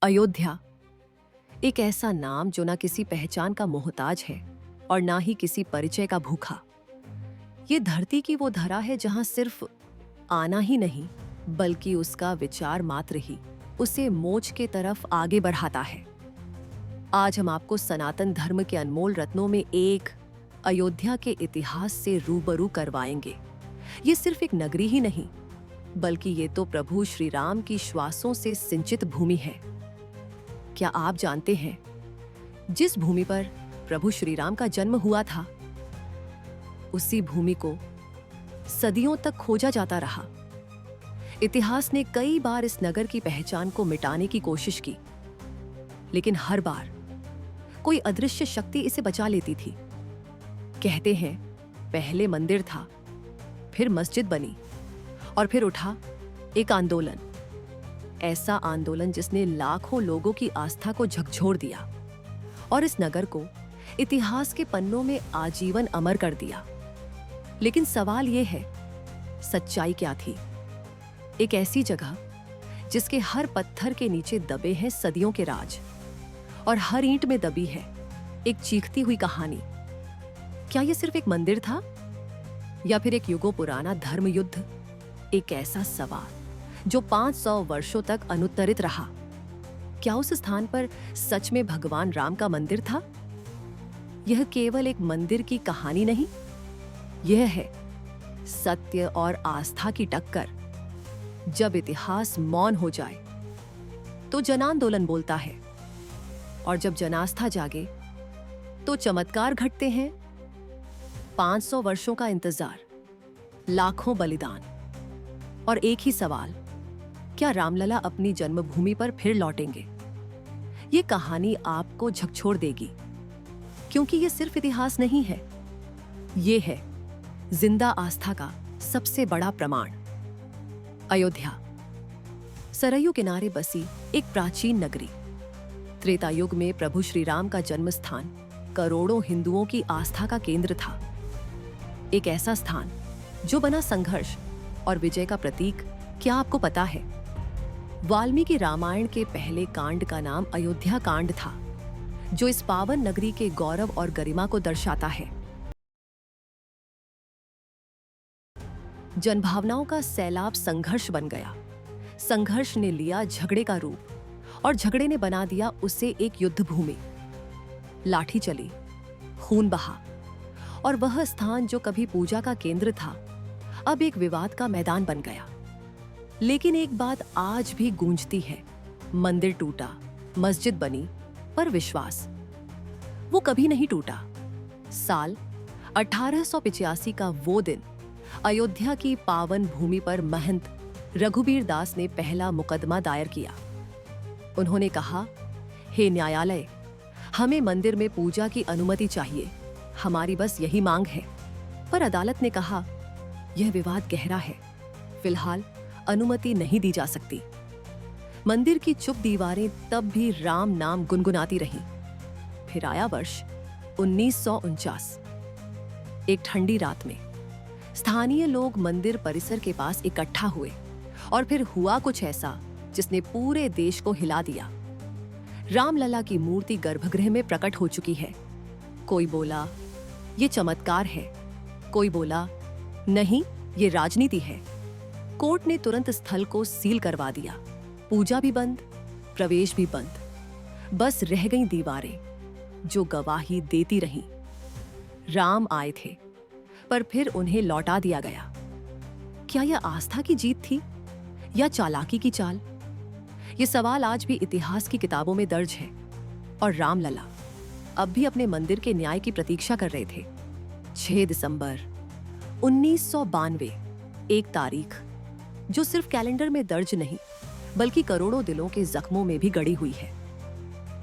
अयोध्या एक ऐसा नाम जो ना किसी पहचान का मोहताज है और ना ही किसी परिचय का भूखा। ये धरती की वो धरा है जहां सिर्फ आना ही नहीं बल्कि उसका विचार मात्र ही उसे मोक्ष के तरफ आगे बढ़ाता है। आज हम आपको सनातन धर्म के अनमोल रत्नों में एक अयोध्या के इतिहास से रूबरू करवाएंगे। ये सिर्फ एक नगरी ही नहीं बल्कि ये तो प्रभु श्री राम की श्वासों से सिंचित भूमि है। क्या आप जानते हैं जिस भूमि पर प्रभु श्री राम का जन्म हुआ था उसी भूमि को सदियों तक खोजा जाता रहा। इतिहास ने कई बार इस नगर की पहचान को मिटाने की कोशिश की, लेकिन हर बार कोई अदृश्य शक्ति इसे बचा लेती थी। कहते हैं पहले मंदिर था, फिर मस्जिद बनी और फिर उठा एक आंदोलन। ऐसा आंदोलन जिसने लाखों लोगों की आस्था को झकझोर दिया और इस नगर को इतिहास के पन्नों में आजीवन अमर कर दिया। लेकिन सवाल यह है, सच्चाई क्या थी? एक ऐसी जगह जिसके हर पत्थर के नीचे दबे हैं सदियों के राज और हर ईंट में दबी है एक चीखती हुई कहानी। क्या यह सिर्फ एक मंदिर था या फिर एक युगों पुराना धर्म युद्ध? एक ऐसा सवाल जो 500 वर्षों तक अनुत्तरित रहा। क्या उस स्थान पर सच में भगवान राम का मंदिर था? यह केवल एक मंदिर की कहानी नहीं, यह है सत्य और आस्था की टक्कर। जब इतिहास मौन हो जाए तो जनांदोलन बोलता है और जब जनास्था जागे तो चमत्कार घटते हैं। 500 वर्षों का इंतजार, लाखों बलिदान और एक ही सवाल, क्या रामलला अपनी जन्मभूमि पर फिर लौटेंगे? ये कहानी आपको झकझोर देगी, क्योंकि ये सिर्फ इतिहास नहीं है, ये है जिंदा आस्था का सबसे बड़ा प्रमाण। अयोध्या सरयू किनारे बसी एक प्राचीन नगरी। त्रेता युग में प्रभु श्री राम का जन्म स्थान करोड़ों हिंदुओं की आस्था का केंद्र था। एक ऐसा स्थान जो बना संघर्ष और विजय का प्रतीक। क्या आपको पता है, वाल्मीकि रामायण के पहले कांड का नाम अयोध्या कांड था, जो इस पावन नगरी के गौरव और गरिमा को दर्शाता है। जनभावनाओं का सैलाब संघर्ष बन गया। संघर्ष ने लिया झगड़े का रूप और झगड़े ने बना दिया उसे एक युद्ध भूमि। लाठी चली, खून बहा और वह स्थान जो कभी पूजा का केंद्र था अब एक विवाद का मैदान बन गया। लेकिन एक बात आज भी गूंजती है, मंदिर टूटा, मस्जिद बनी, पर विश्वास वो कभी नहीं टूटा। साल 1885 का वो दिन, अयोध्या की पावन भूमि पर महंत रघुबीर दास ने पहला मुकदमा दायर किया। उन्होंने कहा, हे न्यायालय, हमें मंदिर में पूजा की अनुमति चाहिए, हमारी बस यही मांग है। पर अदालत ने कहा, यह विवाद गहरा है, फिलहाल अनुमति नहीं दी जा सकती। मंदिर की चुप दीवारें तब भी राम नाम गुनगुनाती रहीं। फिर आया वर्ष 1949। एक ठंडी रात में स्थानीय लोग मंदिर परिसर के पास इकट्ठा हुए और फिर हुआ कुछ ऐसा जिसने पूरे देश को हिला दिया। रामलला की मूर्ति गर्भगृह में प्रकट हो चुकी है। कोई बोला ये चमत्कार है, कोई बोला नहीं ये राजनीति है। कोर्ट ने तुरंत स्थल को सील करवा दिया। पूजा भी बंद, प्रवेश भी बंद। बस रह गईं दीवारें जो गवाही देती रहीं। राम आए थे पर फिर उन्हें लौटा दिया गया। क्या यह आस्था की जीत थी या चालाकी की चाल? ये सवाल आज भी इतिहास की किताबों में दर्ज है और रामलला अब भी अपने मंदिर के न्याय की प्रतीक्षा कर रहे थे। 6 दिसंबर 1992, एक तारीख जो सिर्फ कैलेंडर में दर्ज नहीं बल्कि करोड़ों दिलों के जख्मों में भी गड़ी हुई है।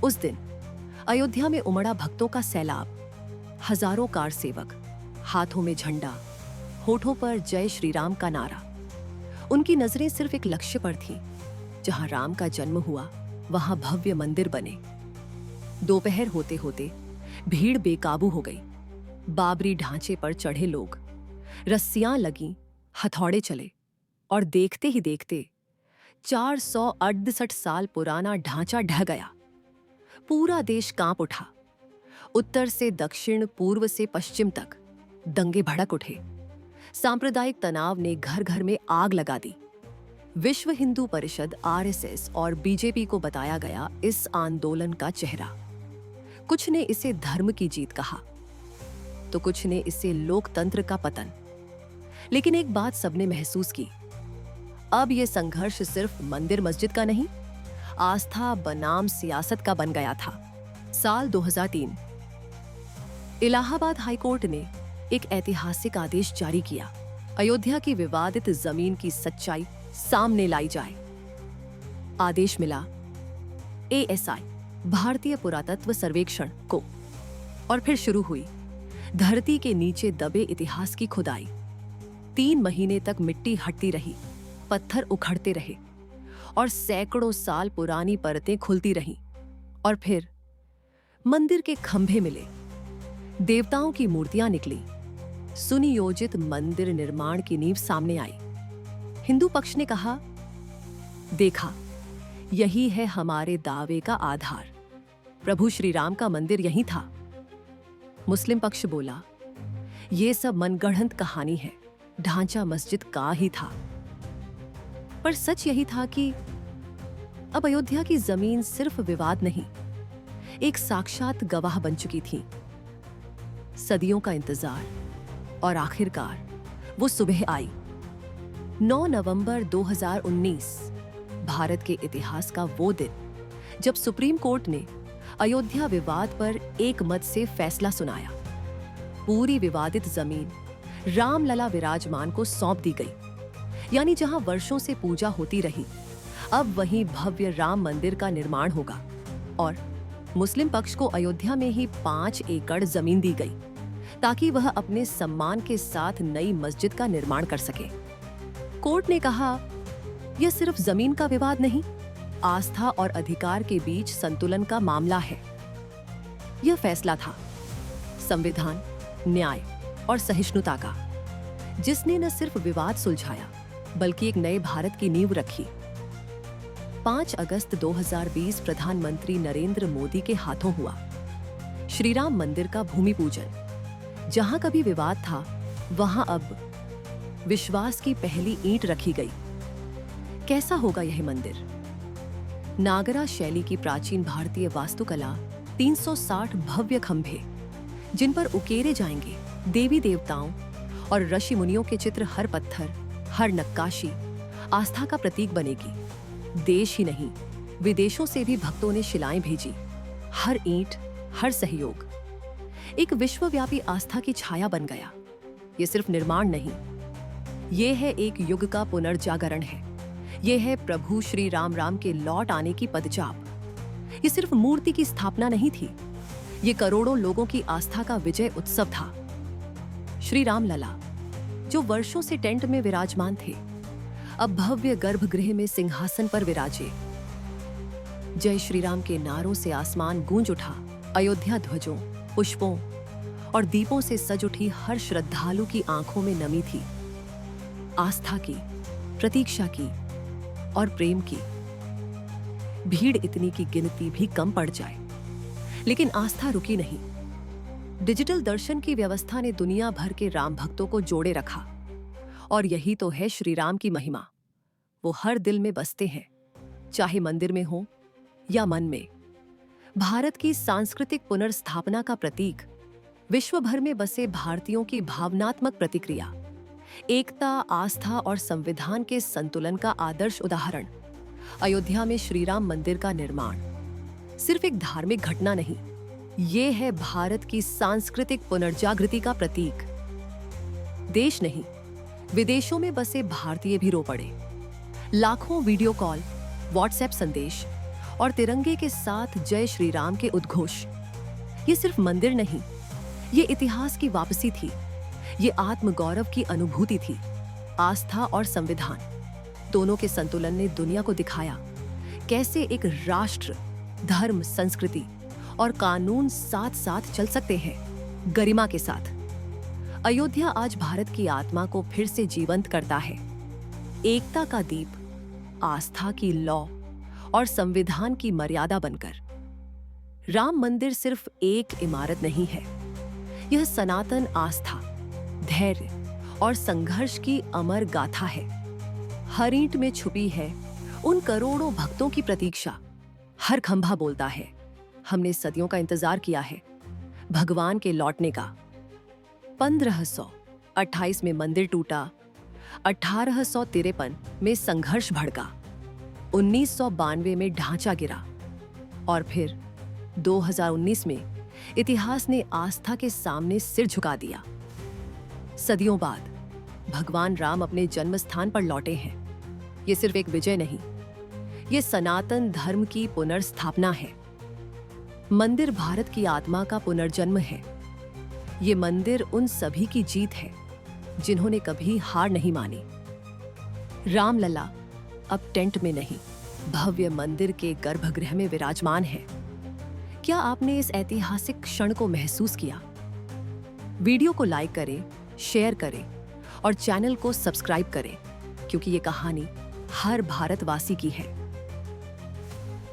उस दिन अयोध्या में उमड़ा भक्तों का सैलाब। हजारों कार सेवक, हाथों में झंडा, होठों पर जय श्री राम का नारा। उनकी नजरें सिर्फ एक लक्ष्य पर थीं, जहां राम का जन्म हुआ वहां भव्य मंदिर बने। दोपहर होते होते भीड़ बेकाबू हो गई। बाबरी ढांचे पर चढ़े लोग, रस्सियां लगीं, हथौड़े चले और देखते ही देखते 468 साल पुराना ढांचा ढह गया। पूरा देश कांप उठा। उत्तर से दक्षिण, पूर्व से पश्चिम तक दंगे भड़क उठे। सांप्रदायिक तनाव ने घर घर में आग लगा दी। विश्व हिंदू परिषद आरएसएस और बीजेपी को बताया गया इस आंदोलन का चेहरा। कुछ ने इसे धर्म की जीत कहा तो कुछ ने इसे लोकतंत्र का पतन। लेकिन एक बात सबने महसूस की, अब यह संघर्ष सिर्फ मंदिर मस्जिद का नहीं, आस्था बनाम सियासत का बन गया था। साल 2003 इलाहाबाद हाईकोर्ट ने एक ऐतिहासिक आदेश जारी किया। अयोध्या की विवादित जमीन की सच्चाई सामने लाई जाए। आदेश मिला एएसआई, भारतीय पुरातत्व सर्वेक्षण को, और फिर शुरू हुई धरती के नीचे दबे इतिहास की खुदाई। 3 महीने तक मिट्टी हटती रही, पत्थर उखड़ते रहे और सैकड़ों साल पुरानी परतें खुलती रहीं। और फिर मंदिर के खंभे मिले, देवताओं की मूर्तियां निकली, सुनियोजित मंदिर निर्माण की नींव सामने आई। हिंदू पक्ष ने कहा, देखा, यही है हमारे दावे का आधार, प्रभु श्री राम का मंदिर यहीं था। मुस्लिम पक्ष बोला, यह सब मनगढ़ंत कहानी है, ढांचा मस्जिद का ही था। पर सच यही था कि अब अयोध्या की जमीन सिर्फ विवाद नहीं, एक साक्षात गवाह बन चुकी थी। सदियों का इंतजार और आखिरकार वो सुबह आई। 9 नवंबर 2019, भारत के इतिहास का वो दिन जब सुप्रीम कोर्ट ने अयोध्या विवाद पर एक मत से फैसला सुनाया। पूरी विवादित जमीन रामलला विराजमान को सौंप दी गई। यानी जहां वर्षों से पूजा होती रही, अब वहीं भव्य राम मंदिर का निर्माण होगा। और मुस्लिम पक्ष को अयोध्या में ही 5 एकड़ जमीन दी गई ताकि वह अपने सम्मान के साथ नई मस्जिद का निर्माण कर सके। कोर्ट ने कहा, यह सिर्फ जमीन का विवाद नहीं, आस्था और अधिकार के बीच संतुलन का मामला है। यह फैसला था संविधान, न्याय और सहिष्णुता का, जिसने न सिर्फ विवाद सुलझाया बल्कि एक नए भारत की नींव रखी। 5 अगस्त 2020 प्रधानमंत्री नरेंद्र मोदी के हाथों हुआ श्री राम मंदिर का भूमि पूजन। जहां कभी विवाद था, वहां अब विश्वास की पहली ईंट रखी गई। कैसा होगा यह मंदिर? नागरा शैली की प्राचीन भारतीय वास्तुकला, 360 भव्य खंभे जिन पर उकेरे जाएंगे देवी देवताओं और ऋषि मुनियों के चित्र। हर पत्थर, हर नक्काशी आस्था का प्रतीक बनेगी। देश ही नहीं, विदेशों से भी भक्तों ने शिलाएं भेजी। हर ईंट, हर सहयोग एक विश्वव्यापी आस्था की छाया बन गया। ये सिर्फ निर्माण नहीं, ये है एक युग का पुनर्जागरण है। ये है प्रभु श्री राम के लौट आने की पदचाप। ये सिर्फ मूर्ति की स्थापना नहीं थी, ये करोड़ों लोगों की आस्था का विजय उत्सव था। श्री राम लला, जो वर्षों से टेंट में विराजमान थे, अब भव्य गर्भगृह में सिंहासन पर विराजे। जय श्री राम के नारों से आसमान गूंज उठा। अयोध्या ध्वजों, पुष्पों और दीपों से सज उठी हर श्रद्धालु की आंखों में नमी थी, आस्था की, प्रतीक्षा की और प्रेम की। भीड़ इतनी की गिनती भी कम पड़ जाए, लेकिन आस्था रुकी नहीं। डिजिटल दर्शन की व्यवस्था ने दुनिया भर के राम भक्तों को जोड़े रखा। और यही तो है श्री राम की महिमा। वो हर दिल में बसते हैं, चाहे मंदिर में हो या मन में। भारत की सांस्कृतिक पुनर्स्थापना का प्रतीक, विश्व भर में बसे भारतीयों की भावनात्मक प्रतिक्रिया, एकता, आस्था और संविधान के संतुलन का आदर्श उदाहरण। अयोध्या में श्री राम मंदिर का निर्माण सिर्फ एक धार्मिक घटना नहीं, ये है भारत की सांस्कृतिक पुनर्जागृति का प्रतीक। देश नहीं, विदेशों में बसे भारतीय भी रो पड़े। लाखों वीडियो कॉल, व्हाट्सएप संदेश और तिरंगे के साथ जय श्री राम के उद्घोष। ये सिर्फ मंदिर नहीं, ये इतिहास की वापसी थी, ये आत्मगौरव की अनुभूति थी। आस्था और संविधान दोनों के संतुलन ने दुनिया को दिखाया कैसे एक राष्ट्र, धर्म, संस्कृति और कानून साथ साथ चल सकते हैं, गरिमा के साथ। अयोध्या आज भारत की आत्मा को फिर से जीवंत करता है। एकता का दीप, आस्था की लौ और संविधान की मर्यादा बनकर। राम मंदिर सिर्फ एक इमारत नहीं है, यह सनातन आस्था, धैर्य और संघर्ष की अमर गाथा है। हर ईंट में छुपी है उन करोड़ों भक्तों की प्रतीक्षा। हर खंभा बोलता है, हमने सदियों का इंतजार किया है भगवान के लौटने का। 1528 में मंदिर टूटा, 1853 में संघर्ष भड़का, 1992 में ढांचा गिरा और फिर 2019 में इतिहास ने आस्था के सामने सिर झुका दिया। सदियों बाद भगवान राम अपने जन्म स्थान पर लौटे हैं। ये सिर्फ एक विजय नहीं, ये सनातन धर्म की पुनर्स्थापना है। मंदिर भारत की आत्मा का पुनर्जन्म है। ये मंदिर उन सभी की जीत है जिन्होंने कभी हार नहीं मानी। रामलला अब टेंट में नहीं, भव्य मंदिर के गर्भगृह में विराजमान है। क्या आपने इस ऐतिहासिक क्षण को महसूस किया? वीडियो को लाइक करें, शेयर करें और चैनल को सब्सक्राइब करें, क्योंकि ये कहानी हर भारतवासी की है।